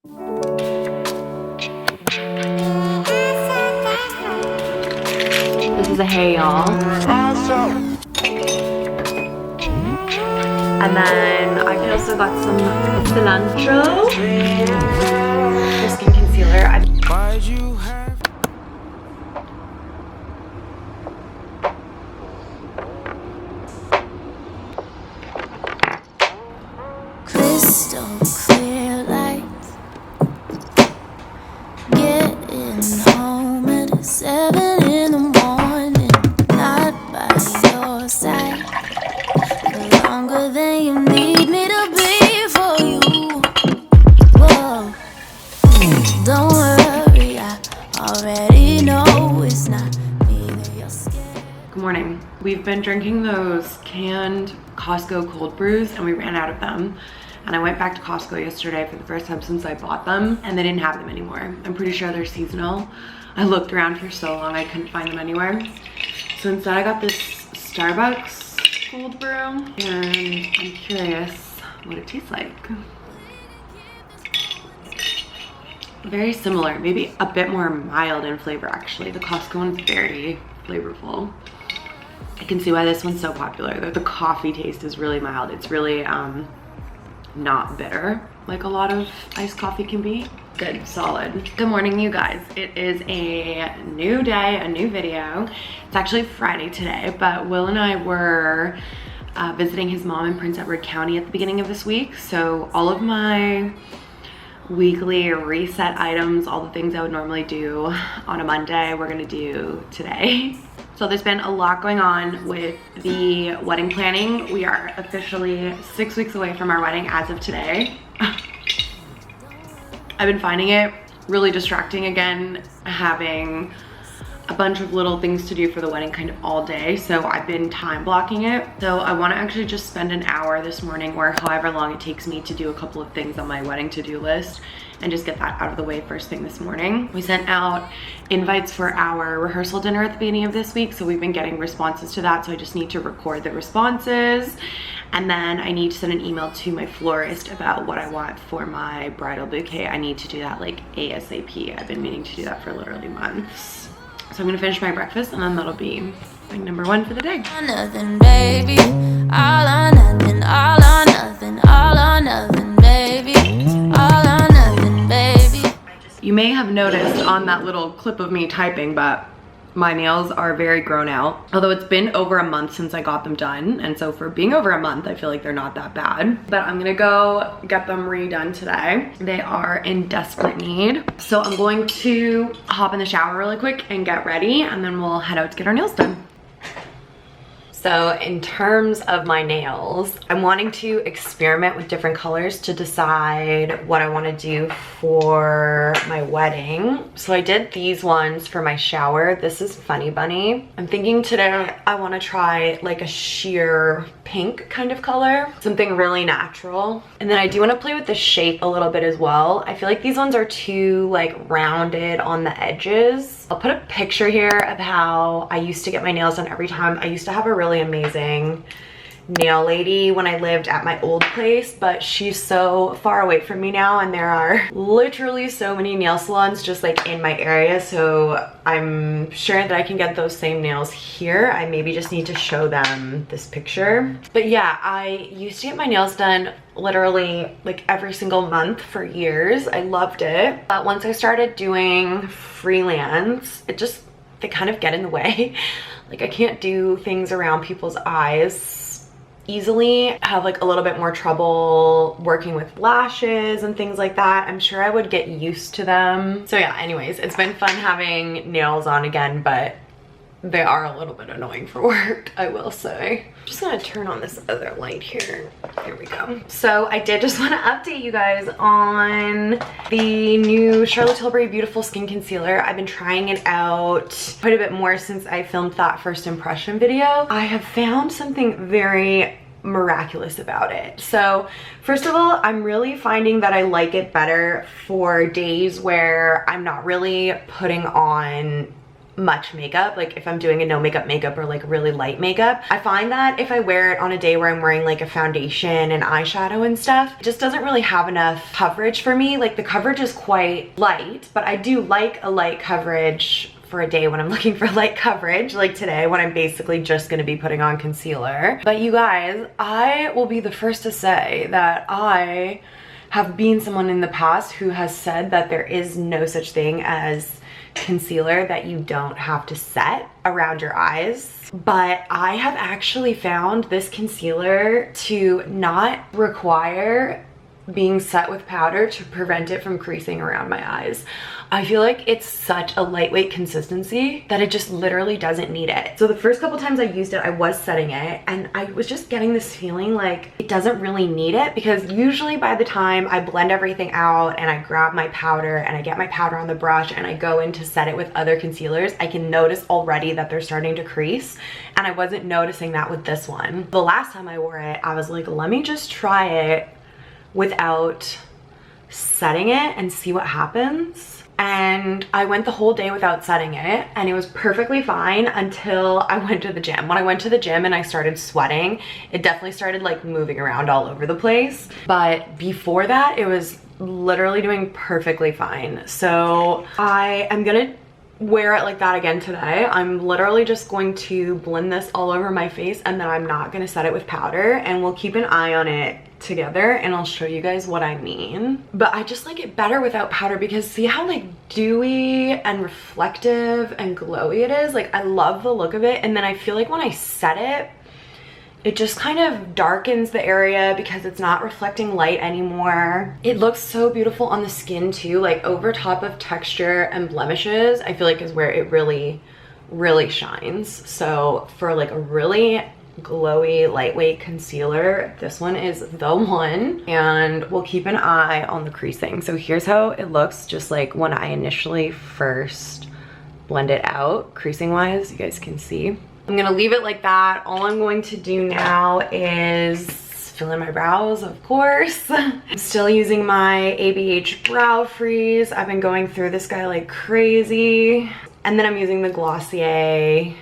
This is a hay, y'all. And then I also got some cilantro for skin concealer. Why'd you have crystal clear lights, getting home at 7 in the morning, not by your side for longer than you need me to be for you. Whoa, don't worry, I already know it's not me that you're scared. Good morning. We've been drinking those canned Costco cold brews and we ran out of them. And I went back to Costco yesterday for the first time since I bought them and they didn't have them anymore. I'm pretty sure they're seasonal. I looked around for so long I couldn't find them anywhere. So instead I got this Starbucks cold brew and I'm curious what it tastes like. Very similar, maybe a bit more mild in flavor actually. The Costco one's very flavorful. I can see why this one's so popular. The coffee taste is really mild. It's really not bitter like a lot of iced coffee can be. Good, solid. Good morning, you guys. It is a new day, a new video. It's actually Friday today, but Will and I were visiting his mom in Prince Edward County at the beginning of this week. So all of my weekly reset items, all the things I would normally do on a Monday, we're gonna do today. So there's been a lot going on with the wedding planning. We are officially 6 weeks away from our wedding as of today. I've been finding it really distracting again, having a bunch of little things to do for the wedding kind of all day. So I've been time blocking it. So I want to actually just spend an hour this morning or however long it takes me to do a couple of things on my wedding to-do list and just get that out of the way first thing this morning. We sent out invites for our rehearsal dinner at the beginning of this week. So we've been getting responses to that. So I just need to record the responses. And then I need to send an email to my florist about what I want for my bridal bouquet. I need to do that like ASAP. I've been meaning to do that for literally months. So I'm gonna finish my breakfast and then that'll be like number one for the day. Nothing, baby. All or nothing, all or nothing, all or nothing, baby. All or nothing, baby. You may have noticed on that little clip of me typing, but my nails are very grown out. Although it's been over a month since I got them done. And so for being over a month, I feel like they're not that bad. But I'm gonna go get them redone today. They are in desperate need. So I'm going to hop in the shower really quick and get ready and then we'll head out to get our nails done. So in terms of my nails, I'm wanting to experiment with different colors to decide what I want to do for my wedding. So I did these ones for my shower. This is Funny Bunny. I'm thinking today I want to try like a sheer pink kind of color, something really natural. And then I do want to play with the shape a little bit as well. I feel like these ones are too like rounded on the edges. I'll put a picture here of how I used to get my nails done every time. I used to have a really amazing nail lady when I lived at my old place, but she's so far away from me now and there are literally so many nail salons just like in my area, so I'm sure that I can get those same nails here. I maybe just need to show them this picture. But yeah, I used to get my nails done literally like every single month for years. I loved it, but once I started doing freelance, they kind of get in the way. Like I can't do things around people's eyes easily. I have like a little bit more trouble working with lashes and things like that. I'm sure I would get used to them. So yeah, anyways, it's been fun having nails on again, but they are a little bit annoying for work, I will say. I'm just gonna turn on this other light here. There we go. So I did just wanna update you guys on the new Charlotte Tilbury Beautiful Skin Concealer. I've been trying it out quite a bit more since I filmed that first impression video. I have found something very miraculous about it. So first of all, I'm really finding that I like it better for days where I'm not really putting on much makeup, like if I'm doing a no makeup or like really light makeup. I find that if I wear it on a day where I'm wearing like a foundation and eyeshadow and stuff, it just doesn't really have enough coverage for me. Like the coverage is quite light, but I do like a light coverage for a day when I'm looking for light coverage, like today when I'm basically just gonna be putting on concealer. But you guys, I will be the first to say that I have been someone in the past who has said that there is no such thing as concealer that you don't have to set around your eyes. But I have actually found this concealer to not require being set with powder to prevent it from creasing around my eyes. I feel like it's such a lightweight consistency that it just literally doesn't need it. So the first couple times I used it, I was setting it and I was just getting this feeling like it doesn't really need it, because usually by the time I blend everything out and I grab my powder and I get my powder on the brush and I go in to set it with other concealers, I can notice already that they're starting to crease, and I wasn't noticing that with this one. The last time I wore it, I was like, let me just try it without setting it and see what happens. And I went the whole day without setting it and it was perfectly fine until I went to the gym. When I went to the gym and I started sweating, it definitely started like moving around all over the place. But before that, it was literally doing perfectly fine. So I am gonna wear it like that again today. I'm literally just going to blend this all over my face and then I'm not gonna set it with powder, and we'll keep an eye on it together and I'll show you guys what I mean. But I just like it better without powder because see how like dewy and reflective and glowy it is? Like I love the look of it, and then I feel like when I set it, it just kind of darkens the area because it's not reflecting light anymore. It looks so beautiful on the skin too, like over top of texture and blemishes, I feel like is where it really, really shines. So for like a really glowy lightweight concealer, this one is the one, and we'll keep an eye on the creasing. So here's how it looks just like when I initially first blend it out, creasing wise. You guys can see I'm gonna leave it like that. All I'm going to do now is fill in my brows, of course. I'm still using my ABH Brow Freeze. I've been going through this guy like crazy, and then I'm using the Glossier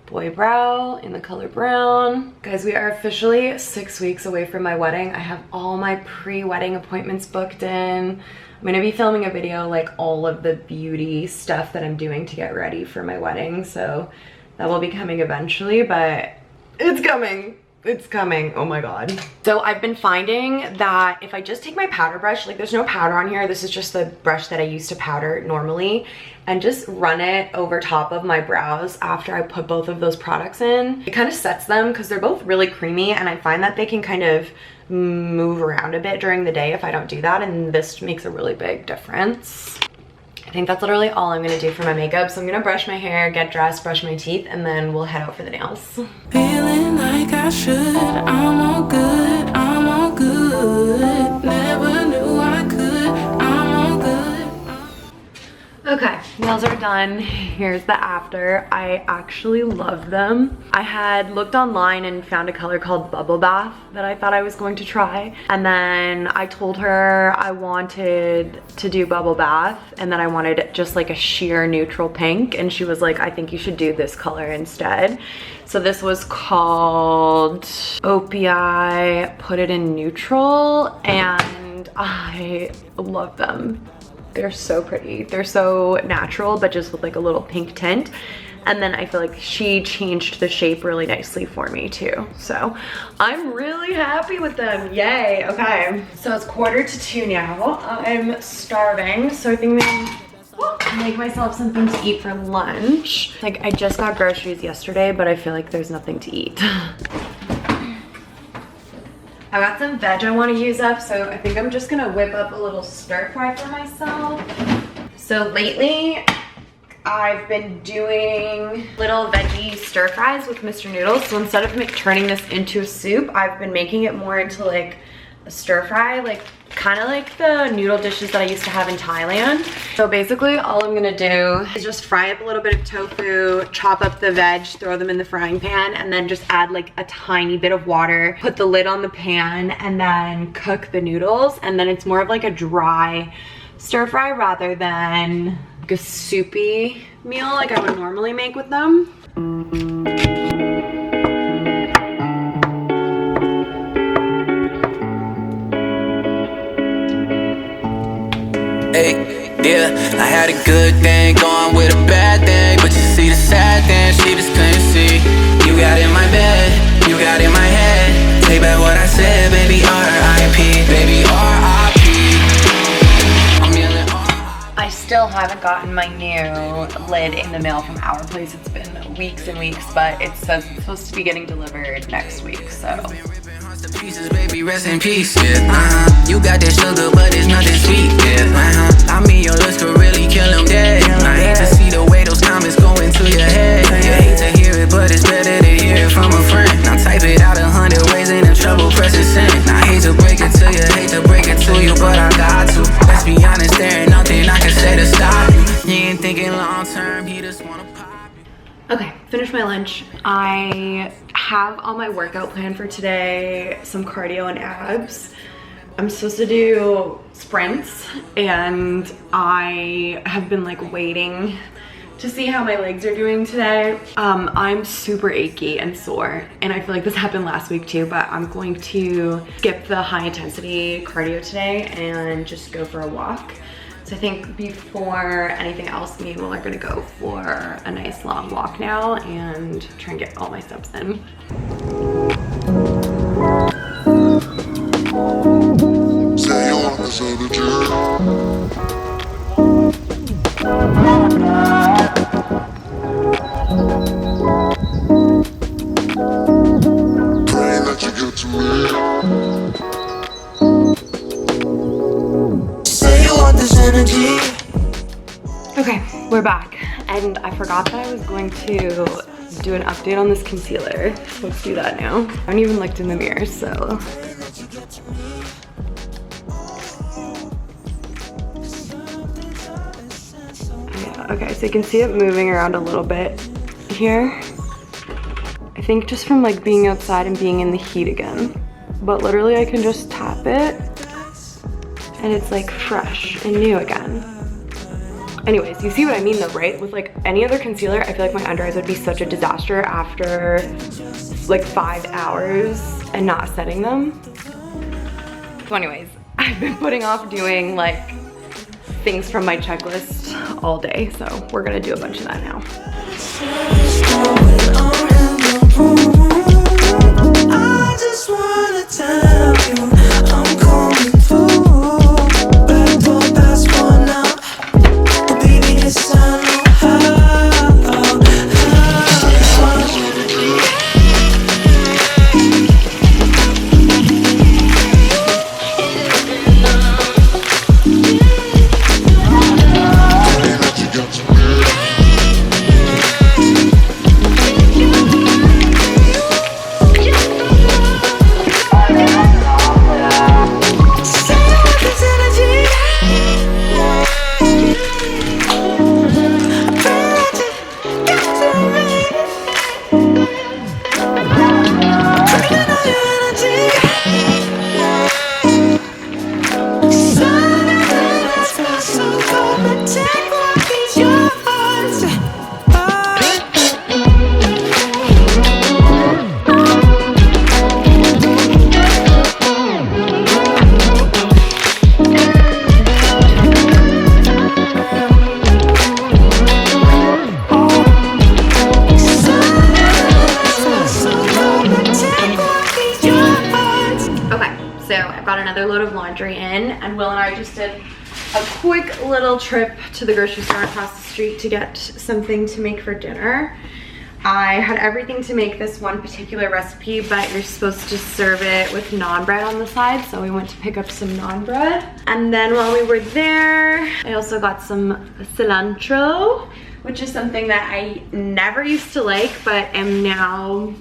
Boy Brow in the color brown. Guys, we are officially 6 weeks away from my wedding. I have all my pre-wedding appointments booked in. I'm gonna be filming a video like all of the beauty stuff that I'm doing to get ready for my wedding, so that will be coming eventually, but it's coming. It's coming, oh my god. So I've been finding that if I just take my powder brush, like there's no powder on here, this is just the brush that I use to powder normally, and just run it over top of my brows after I put both of those products in, it kind of sets them because they're both really creamy, and I find that they can kind of move around a bit during the day if I don't do that, and this makes a really big difference. I think that's literally all I'm gonna do for my makeup. So I'm gonna brush my hair, get dressed, brush my teeth, and then we'll head out for the nails. Feeling like I should. I'm all good. I'm all good. Never knew I could. I'm all good. Okay, nails are done. Here's the after. I actually love them. I had looked online and found a color called Bubble Bath that I thought I was going to try. And then I told her I wanted to do Bubble Bath and that I wanted just like a sheer neutral pink. And she was like, I think you should do this color instead. So this was called Opii Put It in Neutral, and I love them. They're so pretty. They're so natural, but just with like a little pink tint. And then I feel like she changed the shape really nicely for me too. So I'm really happy with them, yay. Okay, so it's 1:45 now. I'm starving, so I think I'll make myself something to eat for lunch. Like I just got groceries yesterday, but I feel like there's nothing to eat. I got some veg I want to use up, so I think I'm just gonna whip up a little stir fry for myself. So lately, I've been doing little veggie stir fries with Mr. Noodles. So instead of turning this into a soup, I've been making it more into like a stir fry, like kind of like the noodle dishes that I used to have in Thailand. So basically all I'm gonna do is just fry up a little bit of tofu, chop up the veg, throw them in the frying pan, and then just add like a tiny bit of water, put the lid on the pan, and then cook the noodles. And then it's more of like a dry stir fry rather than like a soupy meal like I would normally make with them. Hey, yeah, I had a good thing going with a bad thing, but you see the sad thing, she just couldn't see. You got in my bed, you got in my head. Take back what I said, baby, R.I.P. Baby, R.I.P. I'm yelling R.I.P. I still haven't gotten my new lid in the mail from our place. It's been weeks and weeks, but it says it's supposed to be getting delivered next week, so. Pieces, baby, rest in peace, yeah, You got that sugar, but it's nothing sweet, yeah, I mean, your looks could really kill them dead. I hate to see the way those comments go into your head. You hate to hear it, but it's better to hear it from a friend. Now type it out 100 ways and in trouble, press it send. I hate to break it to you, hate to break it to you, but I got to. Let's be honest, there ain't nothing I can say to stop you. He ain't thinking long term, he just wanna pop you. Okay, finished my lunch. I have on my workout plan for today some cardio and abs. I'm supposed to do sprints, and I have been like waiting to see how my legs are doing today. I'm super achy and sore, and I feel like this happened last week too, but I'm going to skip the high intensity cardio today and just go for a walk. So I think before anything else, me and Will are gonna go for a nice long walk now and try and get all my steps in. Say you want this other girl. Pray that you get to me. Okay, we're back, and I forgot that I was going to do an update on this concealer. So let's do that now. I haven't even looked in the mirror, so. Yeah, okay, so you can see it moving around a little bit here. I think just from like being outside and being in the heat again. But literally I can just tap it, and it's like fresh and new again. Anyways, you see what I mean though, right? With like any other concealer, I feel like my under eyes would be such a disaster after like 5 hours and not setting them. So anyways, I've been putting off doing like things from my checklist all day, so we're gonna do a bunch of that now. I just wanna tell you I'm coming through. Backdoor passport now. Oh, baby, yes, I know how. Pray that you get to me. Another load of laundry in, and Will and I just did a quick little trip to the grocery store across the street to get something to make for dinner. I had everything to make this one particular recipe, but you're supposed to serve it with naan bread on the side, so we went to pick up some naan bread. And then while we were there, I also got some cilantro, which is something that I never used to like, but am now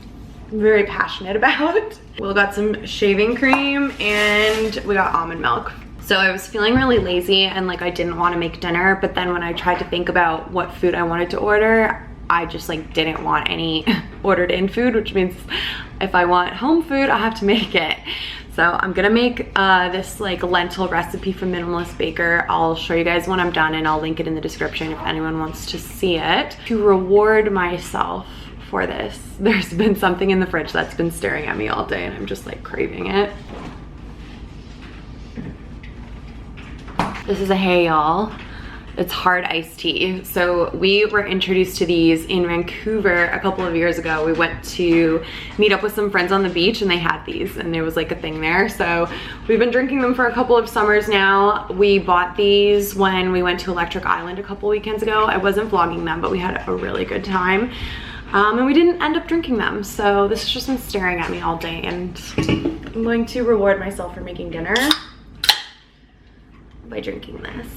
very passionate about. Will got some shaving cream, and we got almond milk. So I was feeling really lazy and like I didn't want to make dinner, but then when I tried to think about what food I wanted to order, I just like didn't want any ordered in food, which means if I want home food, I have to make it. So I'm gonna make this like lentil recipe from Minimalist Baker. I'll show you guys when I'm done and I'll link it in the description if anyone wants to see it. To reward myself for this, there's been something in the fridge that's been staring at me all day and I'm just like craving it. This is a Hey Y'all. It's hard iced tea. So we were introduced to these in Vancouver a couple of years ago. We went to meet up with some friends on the beach and they had these and it was like a thing there. So we've been drinking them for a couple of summers now. We bought these when we went to Electric Island a couple weekends ago. I wasn't vlogging them, but we had a really good time. And we didn't end up drinking them. So this has just been staring at me all day and I'm going to reward myself for making dinner by drinking this.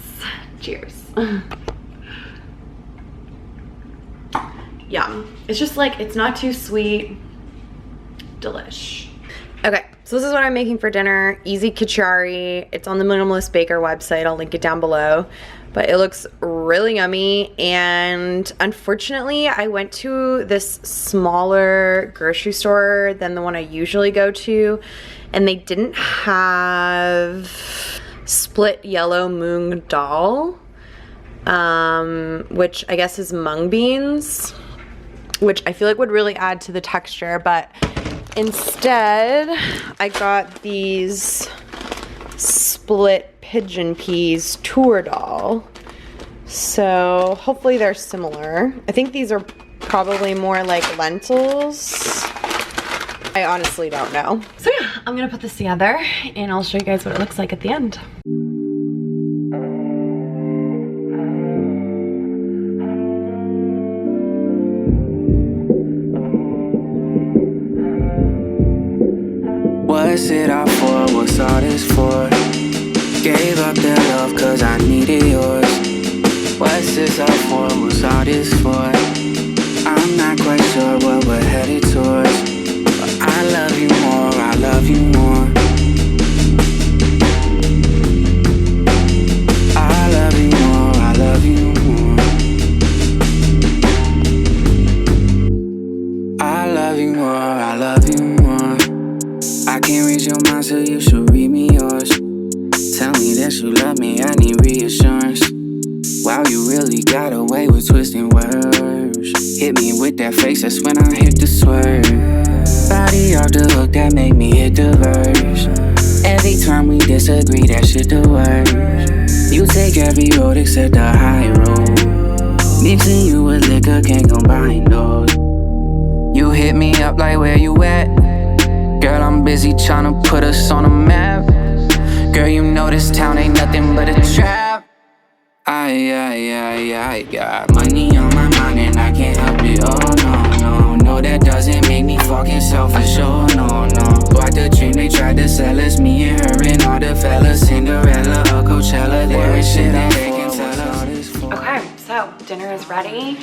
Cheers. Yum. It's just like, it's not too sweet. Delish. Okay, so this is what I'm making for dinner. Easy kachari. It's on the Minimalist Baker website. I'll link it down below. But it looks really yummy. And unfortunately, I went to this smaller grocery store than the one I usually go to. And they didn't have split yellow moong dal, which I guess is mung beans, which I feel like would really add to the texture, but instead I got these split pigeon peas tur dal. So hopefully they're similar. I think these are probably more like lentils. I honestly don't know. So yeah, I'm gonna put this together and I'll show you guys what it looks like at the end. What's it all for? What's all this for? Gave up that love cause I needed yours. What's this all for? What's all this for? I'm not quite sure what we're headed towards. I love you more, I love you more. I love you more, I love you more. I love you more, I love you more. I can't read your mind, so you should read me yours. Tell me that you love me, I need reassurance. Wow, you really got away with twisting words. Hit me with that face, that's when I hit the swerve. Body off the hook, that make me hit the verse. Every time we disagree, that shit the worst. You take every road except the high road. Mixing you with liquor, can't combine those. You hit me up like where you at? Girl, I'm busy tryna put us on a map. Girl, you know this town ain't nothing but a trap. I got money on my mind and I can't help it. Oh no, that doesn't make me fucking selfish. Oh no. Bought the dream they tried to sell us, me and her and all the fellas. Cinderella or Coachella, there is shit that they can tell us. Okay, so dinner is ready.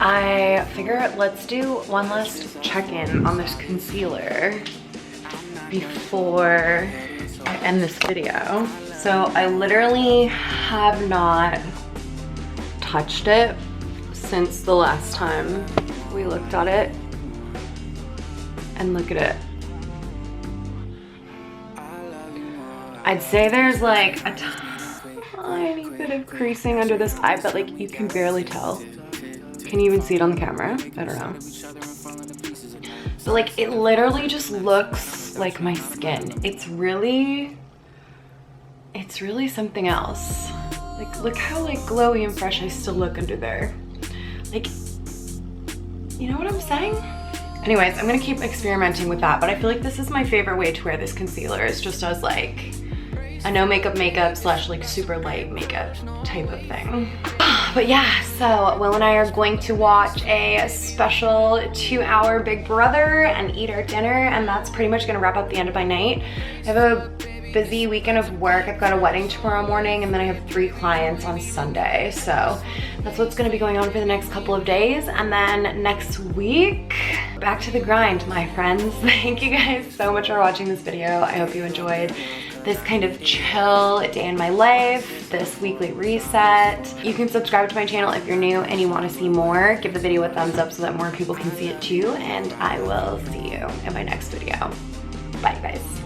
I figure let's do one last check-in on this concealer before I end this video. So I literally have not touched it since the last time we looked at it. And look at it. I'd say there's like a tiny bit of creasing under this eye, but like you can barely tell. Can you even see it on the camera? I don't know. But like it literally just looks like my skin. It's really something else. Like look how like glowy and fresh I still look under there. Like, you know what I'm saying? Anyways, I'm gonna keep experimenting with that, but I feel like this is my favorite way to wear this concealer. It's just as like a no makeup slash like super light makeup type of thing. But yeah, so Will and I are going to watch a special 2-hour Big Brother and eat our dinner, and that's pretty much gonna wrap up the end of my night. I have a busy weekend of work. I've got a wedding tomorrow morning and then I have 3 clients on Sunday. So that's what's gonna be going on for the next couple of days. And then next week, back to the grind, my friends. Thank you guys so much for watching this video. I hope you enjoyed this kind of chill day in my life, this weekly reset. You can subscribe to my channel if you're new and you want to see more. Give the video a thumbs up so that more people can see it too, and I will see you in my next video. Bye guys.